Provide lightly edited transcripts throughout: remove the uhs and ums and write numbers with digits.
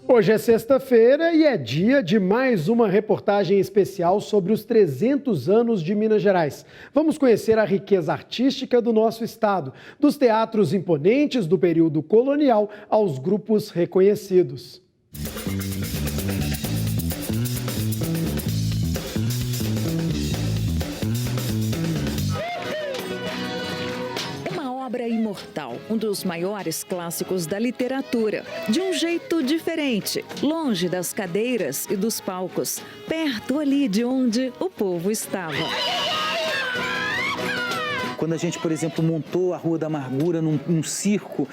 Hoje é sexta-feira e é dia de mais uma reportagem especial sobre os 300 anos de Minas Gerais. Vamos conhecer a riqueza artística do nosso estado, dos teatros imponentes do período colonial aos grupos reconhecidos. Obra imortal, um dos maiores clássicos da literatura, de um jeito diferente, longe das cadeiras e dos palcos, perto ali de onde o povo estava. Quando a gente, por exemplo, montou a Rua da Amargura num circo,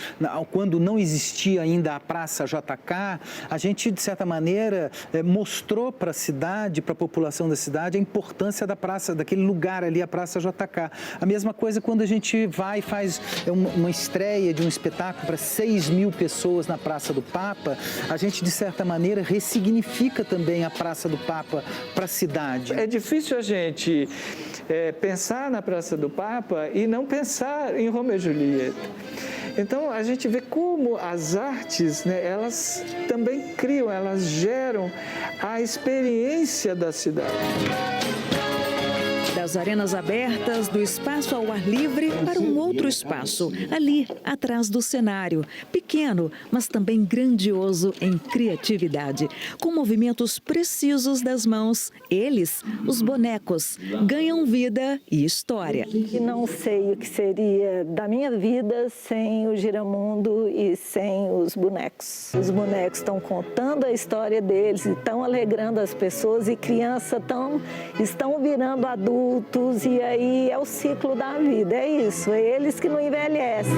quando não existia ainda a Praça JK, a gente, de certa maneira, mostrou para a cidade, para a população da cidade, a importância da praça, daquele lugar ali, a Praça JK. A mesma coisa quando a gente vai e faz uma estreia de um espetáculo para 6.000 pessoas na Praça do Papa, a gente, de certa maneira, ressignifica também a Praça do Papa para a cidade. É difícil a gente pensar na Praça do Papa e não pensar em Romeu e Julieta. Então, a gente vê como as artes, elas também criam, elas geram a experiência da cidade. Das arenas abertas, do espaço ao ar livre para um outro espaço, ali atrás do cenário. Pequeno, mas também grandioso em criatividade. Com movimentos precisos das mãos, eles, os bonecos, ganham vida e história. E não sei o que seria da minha vida sem o Giramundo e sem os bonecos. Os bonecos estão contando a história deles, estão alegrando as pessoas e crianças estão virando adultos. E aí é o ciclo da vida, é isso, é eles que não envelhecem.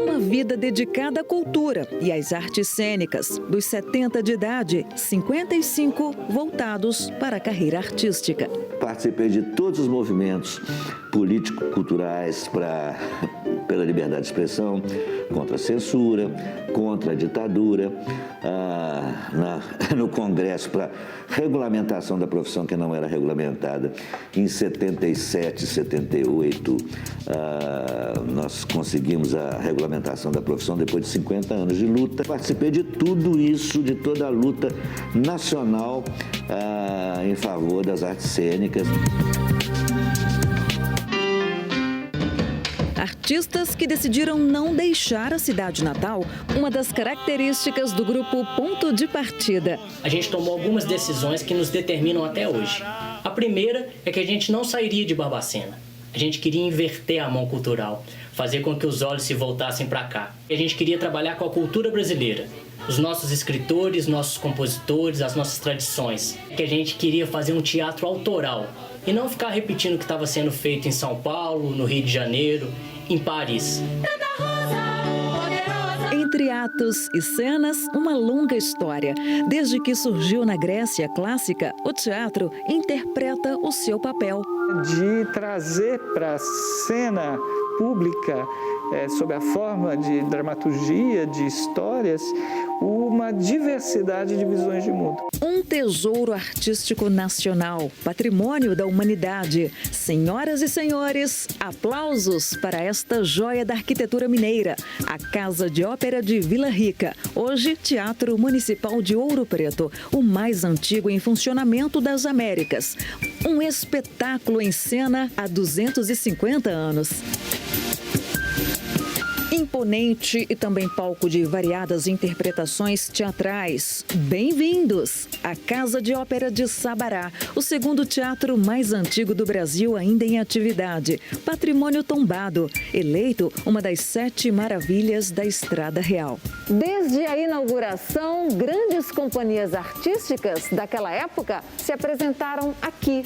Uma vida dedicada à cultura e às artes cênicas. Dos 70 de idade, 55 voltados para a carreira artística. Participei de todos os movimentos político-culturais pela liberdade de expressão, contra a censura, contra a ditadura, no Congresso para regulamentação da profissão que não era regulamentada. Em 77, 78, nós conseguimos a regulamentação da profissão depois de 50 anos de luta. Participei de tudo isso, de toda a luta nacional em favor das artes cênicas. Artistas que decidiram não deixar a cidade natal, uma das características do grupo Ponto de Partida. A gente tomou algumas decisões que nos determinam até hoje. A primeira é que a gente não sairia de Barbacena. A gente queria inverter a mão cultural, fazer com que os olhos se voltassem para cá. A gente queria trabalhar com a cultura brasileira, os nossos escritores, nossos compositores, as nossas tradições. Que a gente queria fazer um teatro autoral e não ficar repetindo o que estava sendo feito em São Paulo, no Rio de Janeiro, em Paris. Entre atos e cenas, uma longa história. Desde que surgiu na Grécia clássica, o teatro interpreta o seu papel. De trazer para a cena pública, sob a forma de dramaturgia, de histórias, uma diversidade de visões de mundo. Um tesouro artístico nacional, patrimônio da humanidade. Senhoras e senhores, aplausos para esta joia da arquitetura mineira, a Casa de Ópera de Vila Rica, hoje Teatro Municipal de Ouro Preto, o mais antigo em funcionamento das Américas. Um espetáculo em cena há 250 anos. Imponente e também palco de variadas interpretações teatrais. Bem-vindos à Casa de Ópera de Sabará, o segundo teatro mais antigo do Brasil ainda em atividade. Patrimônio tombado, eleito uma das 7 maravilhas da Estrada Real. Desde a inauguração, grandes companhias artísticas daquela época se apresentaram aqui,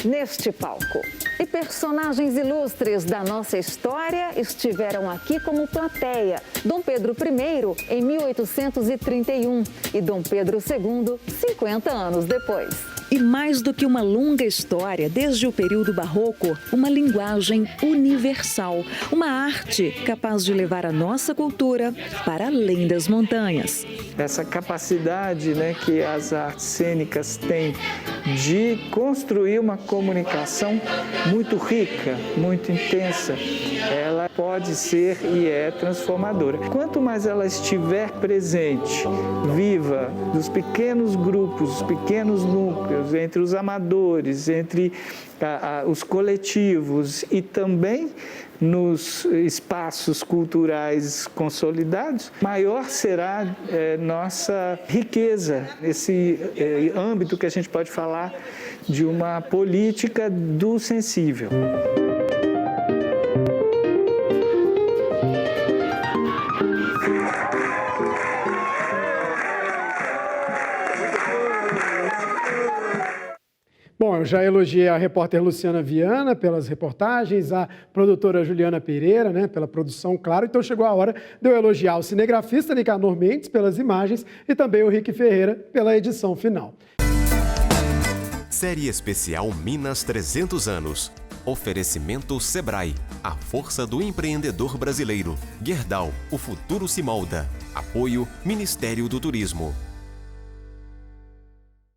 neste palco. E personagens ilustres da nossa história estiveram aqui como plateia. Dom Pedro I, em 1831, e Dom Pedro II, 50 anos depois. E mais do que uma longa história, desde o período barroco, uma linguagem universal, uma arte capaz de levar a nossa cultura para além das montanhas. Essa capacidade, né, que as artes cênicas têm de construir uma comunicação muito rica, muito intensa, ela pode ser e é transformadora. Quanto mais ela estiver presente, viva, dos pequenos grupos, os pequenos núcleos, entre os amadores, entre os coletivos e também nos espaços culturais consolidados, maior será nossa riqueza, esse âmbito que a gente pode falar de uma política do sensível. Bom, eu já elogiei a repórter Luciana Viana pelas reportagens, a produtora Juliana Pereira, né, pela produção, claro. Então chegou a hora de eu elogiar o cinegrafista Nicanor Mendes pelas imagens e também o Rick Ferreira pela edição final. Série especial Minas 300 anos. Oferecimento Sebrae, a força do empreendedor brasileiro. Gerdau, o futuro se molda. Apoio Ministério do Turismo.